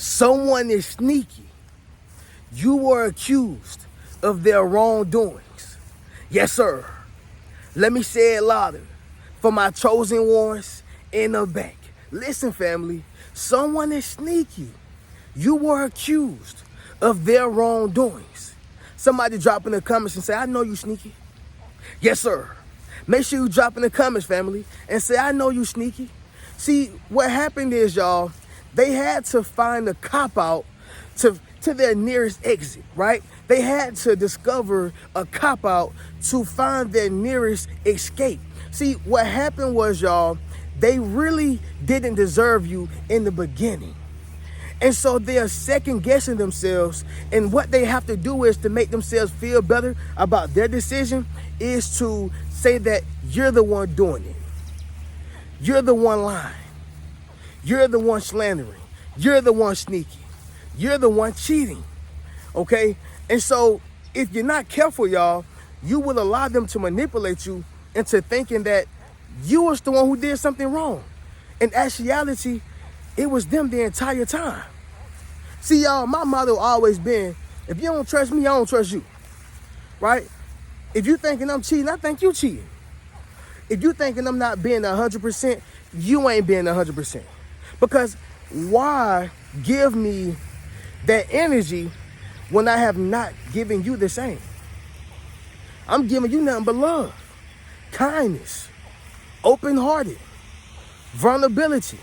Someone is sneaky. You were accused of their wrongdoings. Yes, sir. Let me say it louder for my chosen ones in the back. Listen, family, someone is sneaky. You were accused of their wrongdoings. Somebody drop in the comments and say, I know you sneaky. Yes, sir. Make sure you drop in the comments, family, and say, I know you sneaky. See, what happened is, y'all, they had to find a cop-out to their nearest exit, right? They had to discover a cop-out to find their nearest escape. See, what happened was, y'all, they really didn't deserve you in the beginning. And so they're second guessing themselves. And what they have to do is to make themselves feel better about their decision is to say that you're the one doing it. You're the one lying. You're the one slandering. You're the one sneaky. You're the one cheating. Okay? And so if you're not careful, y'all, you will allow them to manipulate you into thinking that you was the one who did something wrong. In actuality, it was them the entire time. See, y'all, my motto always been, if you don't trust me, I don't trust you. Right? If you thinking I'm cheating, I think you cheating. If you thinking I'm not being 100%, you ain't being 100%. Because why give me that energy when I have not given you the same? I'm giving you nothing but love, kindness, open-hearted, vulnerability.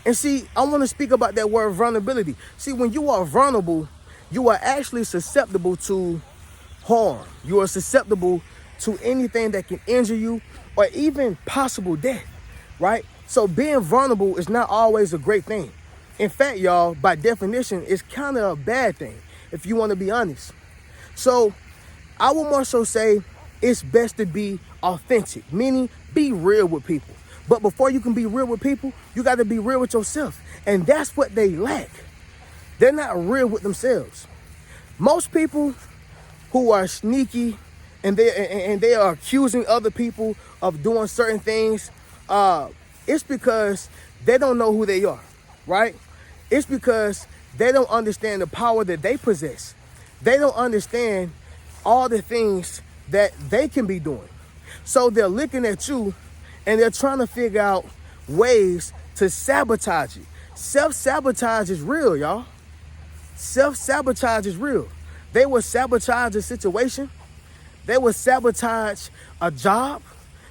And see, I want to speak about that word vulnerability. See, when you are vulnerable, you are actually susceptible to harm. You are susceptible to anything that can injure you or even possible death, right? So being vulnerable is not always a great thing. In fact, y'all, by definition, it's kind of a bad thing, if you want to be honest. So I would more so say it's best to be authentic, meaning be real with people. But before you can be real with people, you got to be real with yourself. And that's what they lack. They're not real with themselves. Most people who are sneaky and they are accusing other people of doing certain things, it's because they don't know who they are, right? It's because they don't understand the power that they possess. They don't understand all the things that they can be doing. So they're looking at you and they're trying to figure out ways to sabotage you. Self-sabotage is real, y'all. Self-sabotage is real. They will sabotage a situation. They will sabotage a job.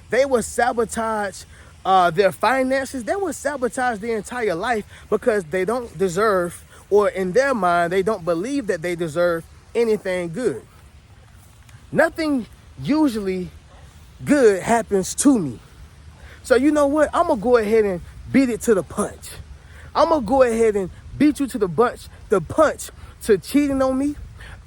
They will sabotage their finances. They will sabotage their entire life because they don't deserve, or in their mind, they don't believe that they deserve anything good. Nothing usually good happens to me. So you know what? I'm going to go ahead and beat it to the punch. I'm going to go ahead and beat you to the punch to cheating on me.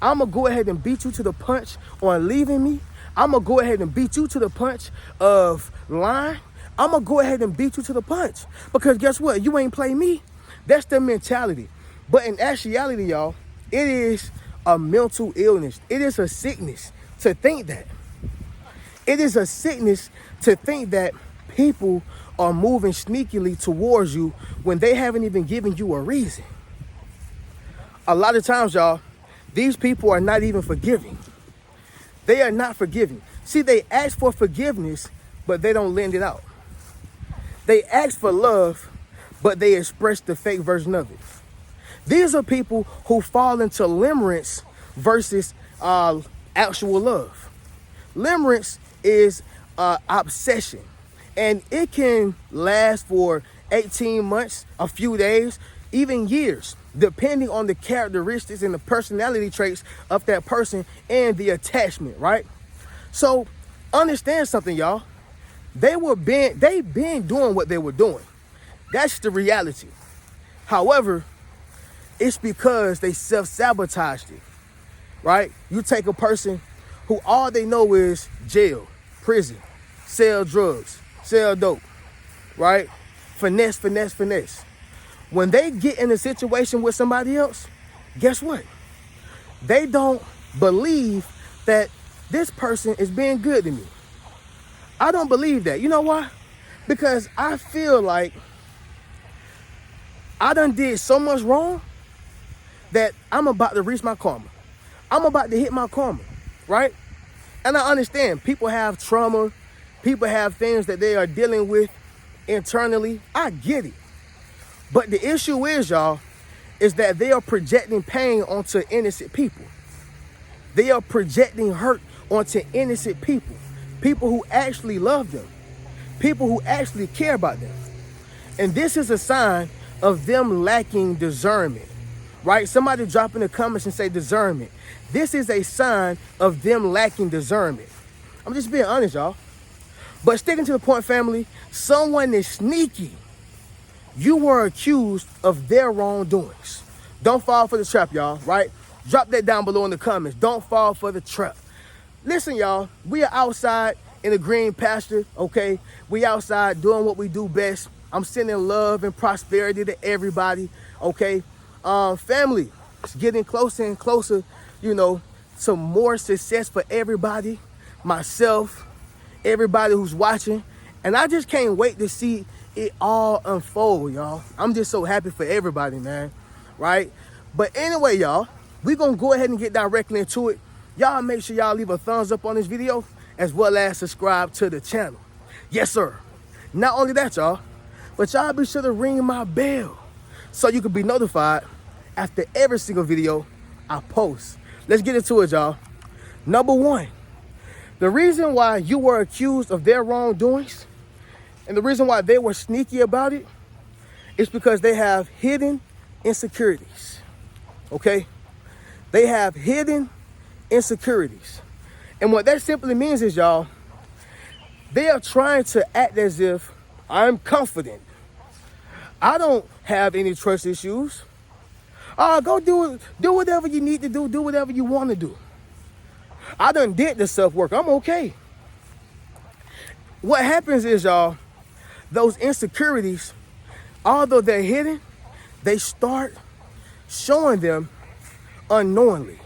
I'm going to go ahead and beat you to the punch on leaving me. I'm going to go ahead and beat you to the punch of lying. I'm going to go ahead and beat you to the punch. Because guess what? You ain't play me. That's their mentality. But in actuality, y'all, it is a mental illness. It is a sickness to think that. It is a sickness to think that people are moving sneakily towards you when they haven't even given you a reason. A lot of times, y'all, these people are not even forgiving. They are not forgiving. See, they ask for forgiveness, but they don't lend it out. They ask for love, but they express the fake version of it. These are people who fall into limerence versus actual love. Limerence is obsession, and it can last for 18 months, a few days, even years, depending on the characteristics and the personality traits of that person and the attachment, right? So understand something, y'all. They've been doing what they were doing. That's the reality. However, it's because they self-sabotaged it, right? You take a person who all they know is jail, prison, sell drugs, sell dope, right? Finesse, finesse, finesse. When they get in a situation with somebody else, guess what? They don't believe that this person is being good to me. I don't believe that. You know why? Because I feel like I done did so much wrong that I'm about to reach my karma. I'm about to hit my karma, right? And I understand people have trauma. People have things that they are dealing with internally. I get it. But the issue is, y'all, is that they are projecting pain onto innocent people. They are projecting hurt onto innocent people. People who actually love them. People who actually care about them. And this is a sign of them lacking discernment, right? Somebody drop in the comments and say discernment. This is a sign of them lacking discernment. I'm just being honest, y'all. But sticking to the point, family, someone is sneaky. You were accused of their wrongdoings. Don't fall for the trap, y'all, right? Drop that down below in the comments. Don't fall for the trap. Listen, y'all, we are outside in the green pasture, okay? We outside doing what we do best. I'm sending love and prosperity to everybody, okay? Family, it's getting closer and closer, you know, to more success for everybody, myself, everybody who's watching. And I just can't wait to see it all unfold, y'all. I'm just so happy for everybody, man, right? But anyway, y'all, we're going to go ahead and get directly into it. Y'all make sure y'all leave a thumbs up on this video as well as subscribe to the channel. Yes, sir. Not only that, y'all, but y'all be sure to ring my bell so you can be notified after every single video I post. Let's get into it, y'all. Number one, the reason why you were accused of their wrongdoings and the reason why they were sneaky about it is because they have hidden insecurities, okay? They have hidden insecurities. And what that simply means is, y'all, they are trying to act as if I'm confident. I don't have any trust issues. Go do whatever you need to do whatever you want to do. I done did the self-work. I'm okay. What happens is, y'all, those insecurities, although they're hidden, they start showing them unknowingly.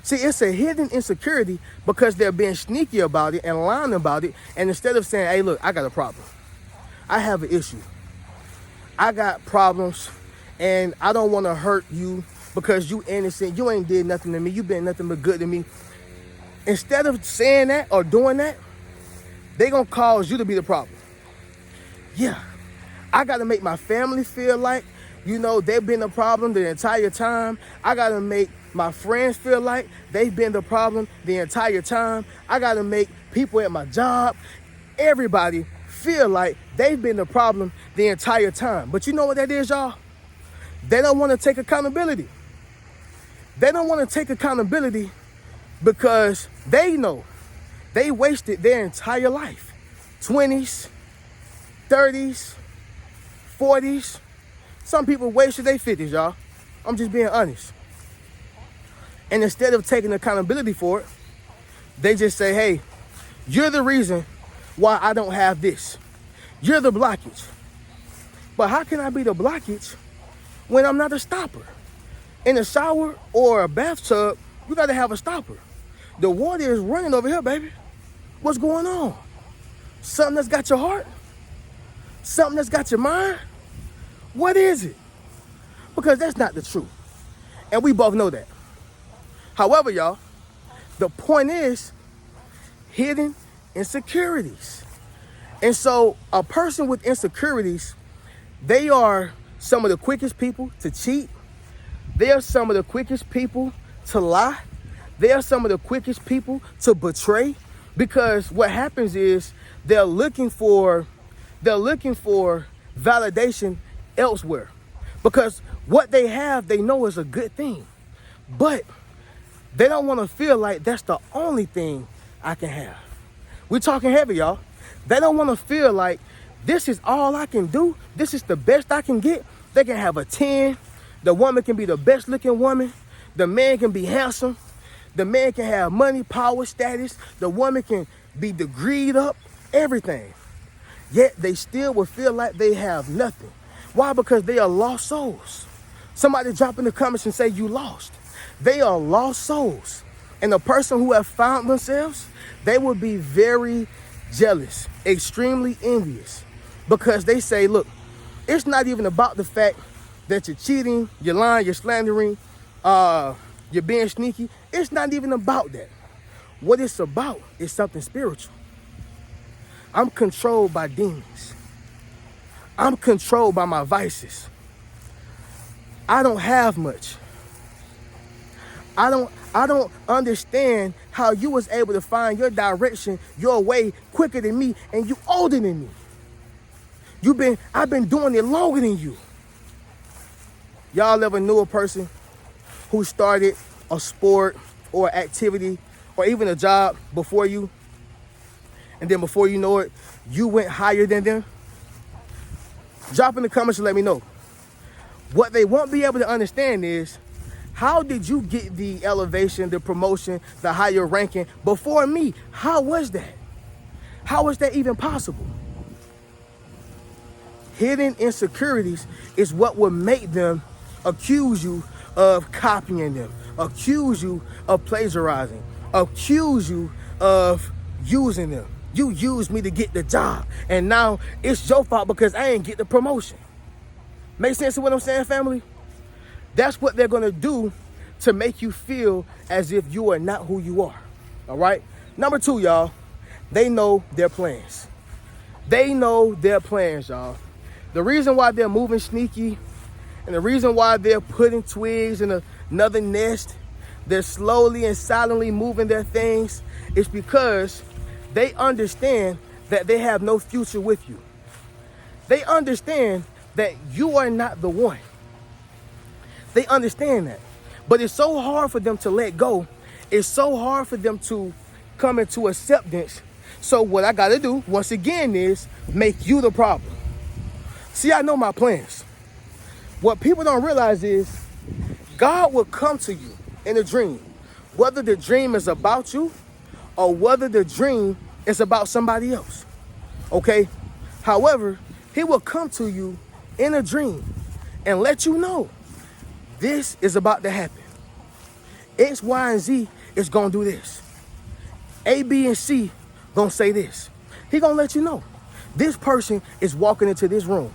See, it's a hidden insecurity because they're being sneaky about it and lying about it. And instead of saying, hey, look, I got a problem. I have an issue. I got problems and I don't want to hurt you because you innocent. You ain't did nothing to me. You been nothing but good to me. Instead of saying that or doing that, they gonna cause you to be the problem. Yeah, I gotta make my family feel like, you know, they've been the problem the entire time. I gotta make my friends feel like they've been the problem the entire time. I gotta make people at my job, everybody feel like they've been the problem the entire time. But you know what that is, y'all? They don't want to take accountability. They don't want to take accountability because they know they wasted their entire life. 20s, 30s, 40s. Some people wasted their 50s, y'all. I'm just being honest. And instead of taking accountability for it, they just say, hey, you're the reason why I don't have this. You're the blockage. But how can I be the blockage when I'm not a stopper? In a shower or a bathtub, you got to have a stopper. The water is running over here, baby. What's going on? Something that's got your heart? Something that's got your mind? What is it? Because that's not the truth. And we both know that. However, y'all, the point is hidden insecurities. And so a person with insecurities, they are some of the quickest people to cheat. They are some of the quickest people to lie. They are some of the quickest people to betray, because what happens is they're looking for validation elsewhere, because what they have, they know is a good thing, but they don't want to feel like that's the only thing I can have. We're talking heavy, y'all. They don't want to feel like this is all I can do. This is the best I can get. They can have a 10. The woman can be the best looking woman. The man can be handsome. The man can have money, power, status. The woman can be degreed up, everything. Yet they still will feel like they have nothing. Why? Because they are lost souls. Somebody drop in the comments and say you lost. They are lost souls. And the person who have found themselves, they will be very jealous, extremely envious, because they say, look, it's not even about the fact that you're cheating, you're lying, you're slandering, you're being sneaky. It's not even about that. What it's about is something spiritual. I'm controlled by demons. I'm controlled by my vices. I don't have much. I don't understand how you was able to find your direction, your way quicker than me, and you older than me. I've been doing it longer than you. Y'all ever knew a person who started a sport or activity or even a job before you, and then before you know it, you went higher than them? Drop in the comments and let me know. What they won't be able to understand is, how did you get the elevation, the promotion, the higher ranking before me? How was that? How was that even possible? Hidden insecurities is what would make them accuse you of copying them, accuse you of plagiarizing, accuse you of using them. You used me to get the job, and now it's your fault because I ain't get the promotion. Make sense of what I'm saying, family? That's what they're gonna do to make you feel as if you are not who you are, all right? Number two, y'all, they know their plans. They know their plans, y'all. The reason why they're moving sneaky and the reason why they're putting twigs in another nest, they're slowly and silently moving their things, is because they understand that they have no future with you. They understand that you are not the one. They understand that. But it's so hard for them to let go. It's so hard for them to come into acceptance. So what I got to do, once again, is make you the problem. See, I know my plans. What people don't realize is God will come to you in a dream, whether the dream is about you or whether the dream is about somebody else, okay? However, he will come to you in a dream and let you know this is about to happen. X, Y, and Z is going to do this. A, B, and C going to say this. He going to let you know. This person is walking into this room.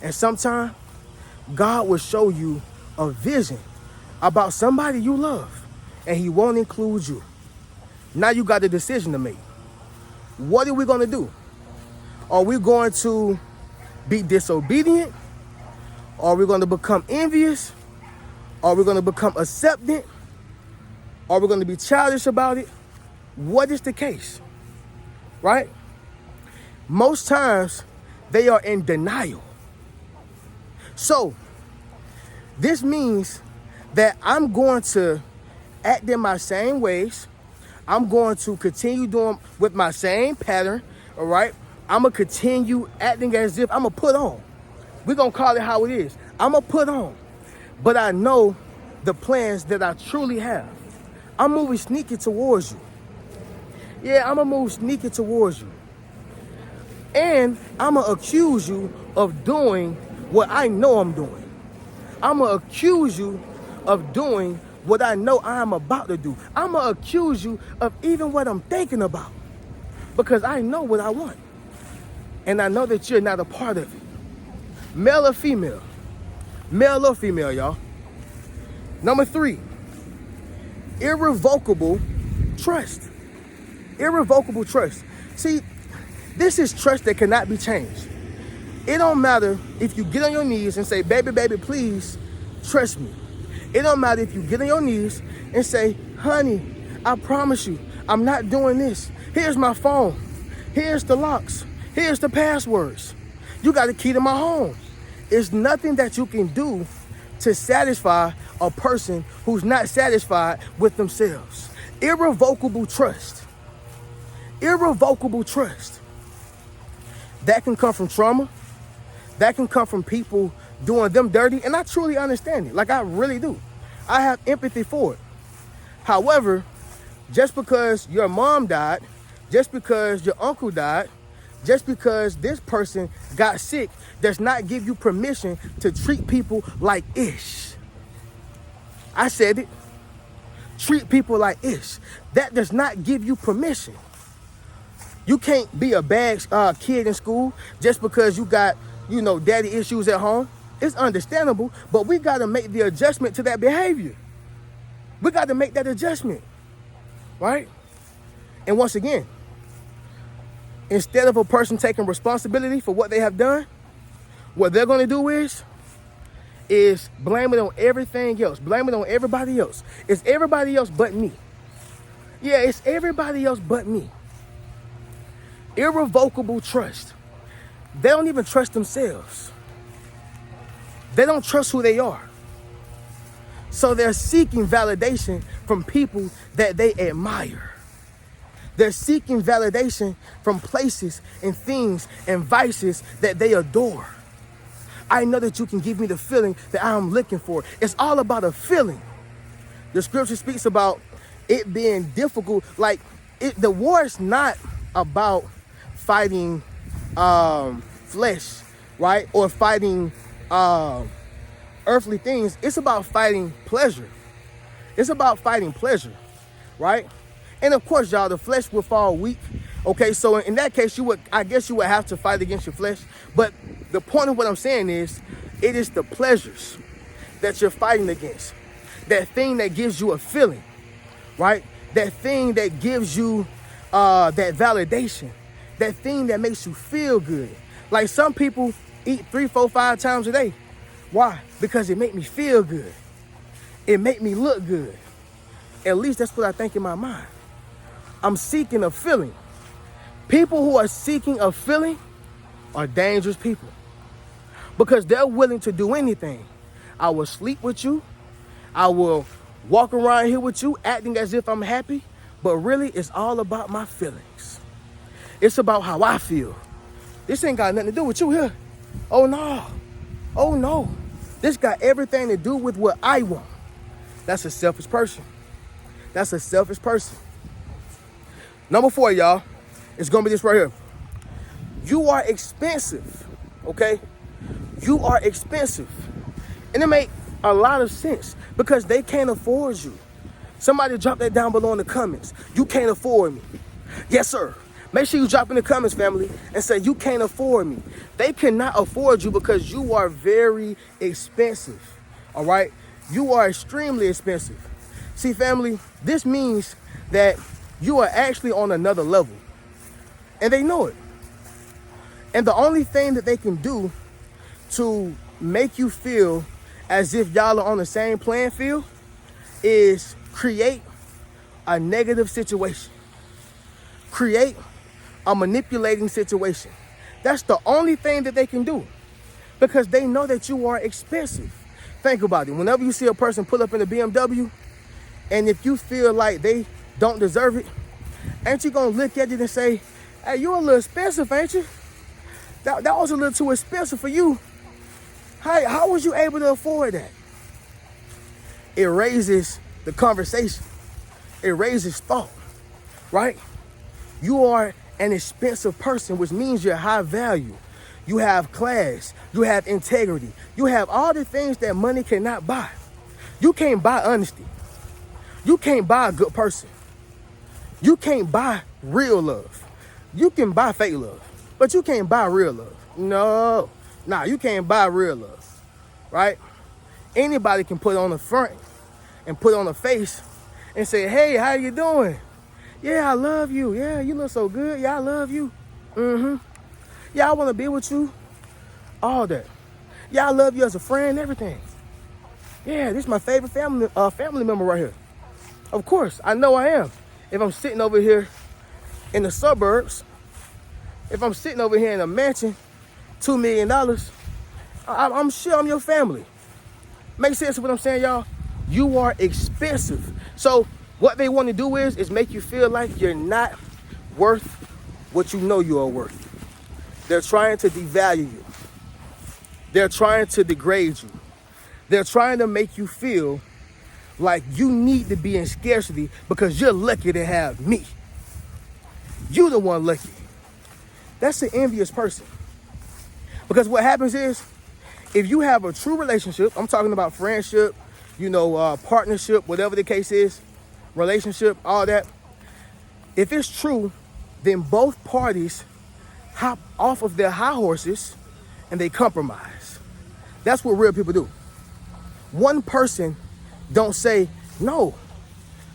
And sometime, God will show you a vision about somebody you love, and he won't include you. Now you got a decision to make. What are we going to do? Are we going to be disobedient? Are we going to become envious? Are we going to become acceptant? Are we going to be childish about it? What is the case? Right? Most times, they are in denial. So, this means that I'm going to act in my same ways. I'm going to continue doing with my same pattern, all right? I'm going to continue acting as if I'm going to put on. We're going to call it how it is. I'm going to put on. But I know the plans that I truly have. I'm moving sneaky towards you. Yeah, I'm going to move sneaky towards you. And I'm going to accuse you of doing what I know I'm doing. I'm going to accuse you of doing what I know I'm about to do. I'm going to accuse you of even what I'm thinking about. Because I know what I want. And I know that you're not a part of it. Male or female? Male or female, y'all? Number 3, irrevocable trust. Irrevocable trust. See, this is trust that cannot be changed. It don't matter if you get on your knees and say, baby, baby, please trust me. It don't matter if you get on your knees and say, honey, I promise you, I'm not doing this. Here's my phone. Here's the locks. Here's the passwords. You got the key to my home. It's nothing that you can do to satisfy a person who's not satisfied with themselves. Irrevocable trust. Irrevocable trust. That can come from trauma. That can come from people doing them dirty. And I truly understand it. Like, I really do. I have empathy for it. However, just because your mom died, just because your uncle died, just because this person got sick does not give you permission to treat people like ish. I said it. Treat people like ish. That does not give you permission. You can't be a bad kid in school just because you got, daddy issues at home. It's understandable, but we got to make the adjustment to that behavior. We got to make that adjustment, right? And once again, instead of a person taking responsibility for what they have done, what they're going to do is blame it on everything else. Blame it on everybody else. It's everybody else but me. Yeah, it's everybody else but me. Irrevocable trust. They don't even trust themselves. They don't trust who they are. So they're seeking validation from people that they admire. They're seeking validation from places and things and vices that they adore. I know that you can give me the feeling that I'm looking for. It's all about a feeling. The scripture speaks about it being difficult. Like, the war is not about fighting flesh, right? Or fighting earthly things. It's about fighting pleasure. It's about fighting pleasure, right? And of course, y'all, the flesh will fall weak. Okay, so in that case, I guess you would have to fight against your flesh. But the point of what I'm saying is, it is the pleasures that you're fighting against. That thing that gives you a feeling, right? That thing that gives you that validation. That thing that makes you feel good. Like, some people eat 3, 4, 5 times a day. Why? Because it make me feel good. It make me look good. At least that's what I think in my mind. I'm seeking a feeling. People who are seeking a feeling are dangerous people, because they're willing to do anything. I will sleep with you. I will walk around here with you acting as if I'm happy, but really it's all about my feelings. It's about how I feel. This ain't got nothing to do with you here. Oh no. Oh no. This got everything to do with what I want. That's a selfish person. That's a selfish person. Number 4, y'all, it's going to be this right here. You are expensive, okay? You are expensive. And it makes a lot of sense, because they can't afford you. Somebody drop that down below in the comments. You can't afford me. Yes, sir. Make sure you drop in the comments, family, and say you can't afford me. They cannot afford you because you are very expensive, all right? You are extremely expensive. See, family, this means that you are actually on another level, and they know it. And the only thing that they can do to make you feel as if y'all are on the same playing field is create a negative situation. Create a manipulating situation. That's the only thing that they can do, because they know that you are expensive. Think about it. Whenever you see a person pull up in a BMW, and if you feel like they don't deserve it, ain't you gonna look at it and say, hey, you a little expensive, ain't you? That was a little too expensive for you. Hey, how was you able to afford that? It raises the conversation. It raises thought, right? You are an expensive person, which means you're high value. You have class. You have integrity. You have all the things that money cannot buy. You can't buy honesty. You can't buy a good person. You can't buy real love. You can buy fake love, but you can't buy real love. No, you can't buy real love, right? Anybody can put on the front and put on a face and say, hey, how you doing? Yeah, I love you. Yeah, you look so good. Yeah, I love you. Yeah, I want to be with you. All that. Yeah, I love you as a friend, everything. Yeah, this is my favorite family member right here. Of course, I know I am. If I'm sitting over here in the suburbs, if I'm sitting over here in a mansion, $2 million, I'm sure I'm your family. Make sense of what I'm saying, y'all? You are expensive. So what they want to do is make you feel like you're not worth what you know you are worth. They're trying to devalue you. They're trying to degrade you. They're trying to make you feel like you need to be in scarcity because you're lucky to have me. You the one lucky. That's an envious person. Because what happens is, if you have a true relationship, I'm talking about friendship, partnership, whatever the case is, relationship, all that. If it's true, then both parties hop off of their high horses and they compromise. That's what real people do. One person don't say, no,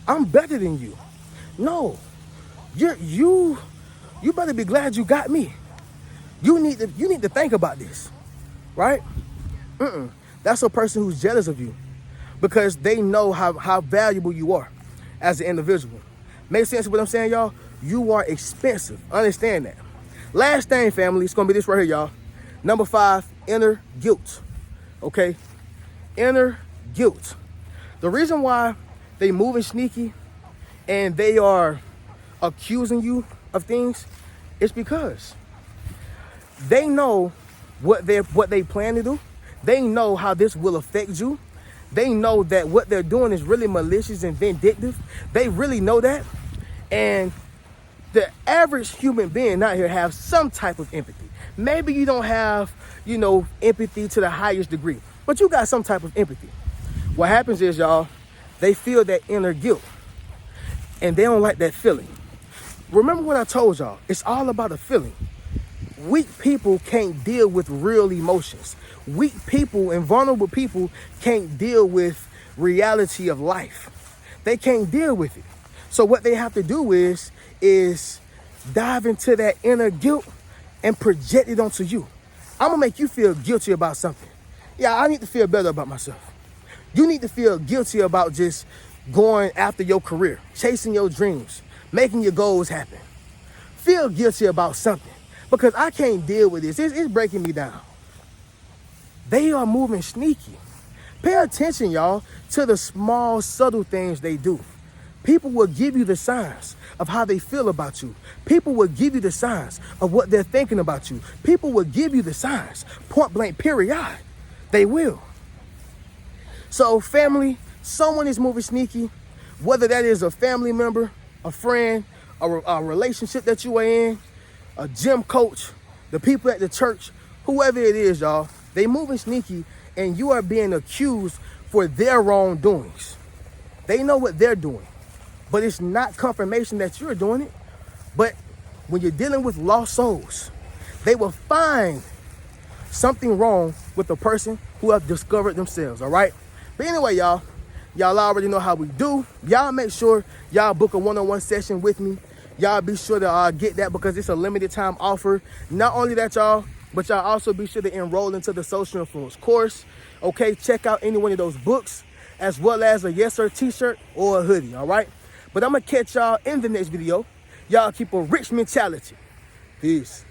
I'm better than you. No, you better be glad you got me. You need to think about this, right? That's a person who's jealous of you because they know how valuable you are as an individual. Make sense of what I'm saying, y'all? You are expensive. Understand that. Last thing, family, it's going to be this right here, y'all. Number 5, inner guilt. Okay? Inner guilt. The reason why they moving sneaky and they are accusing you of things is because they know what they plan to do. They know how this will affect you. They know that what they're doing is really malicious and vindictive. They really know that. And the average human being out here have some type of empathy. Maybe you don't have, empathy to the highest degree, but you got some type of empathy. What happens is, y'all, they feel that inner guilt and they don't like that feeling. Remember what I told y'all, it's all about a feeling. Weak people can't deal with real emotions. Weak people and vulnerable people can't deal with reality of life. They can't deal with it. So what they have to do is dive into that inner guilt and project it onto you. I'm gonna make you feel guilty about something. Yeah, I need to feel better about myself. You need to feel guilty about just going after your career, chasing your dreams, making your goals happen. Feel guilty about something because I can't deal with this. It's breaking me down. They are moving sneaky. Pay attention, y'all, to the small, subtle things they do. People will give you the signs of how they feel about you. People will give you the signs of what they're thinking about you. People will give you the signs, point blank, period. They will. So family, someone is moving sneaky, whether that is a family member, a friend, a relationship that you are in, a gym coach, the people at the church, whoever it is, y'all, they moving sneaky and you are being accused for their wrongdoings. They know what they're doing, but it's not confirmation that you're doing it. But when you're dealing with lost souls, they will find something wrong with the person who have discovered themselves, all right? But anyway, y'all already know how we do. Y'all make sure y'all book a one-on-one session with me. Y'all be sure to get that because it's a limited time offer. Not only that, y'all, but y'all also be sure to enroll into the social influence course. Okay, check out any one of those books as well as a Yes Sir t-shirt or a hoodie, all right? But I'm going to catch y'all in the next video. Y'all keep a rich mentality. Peace.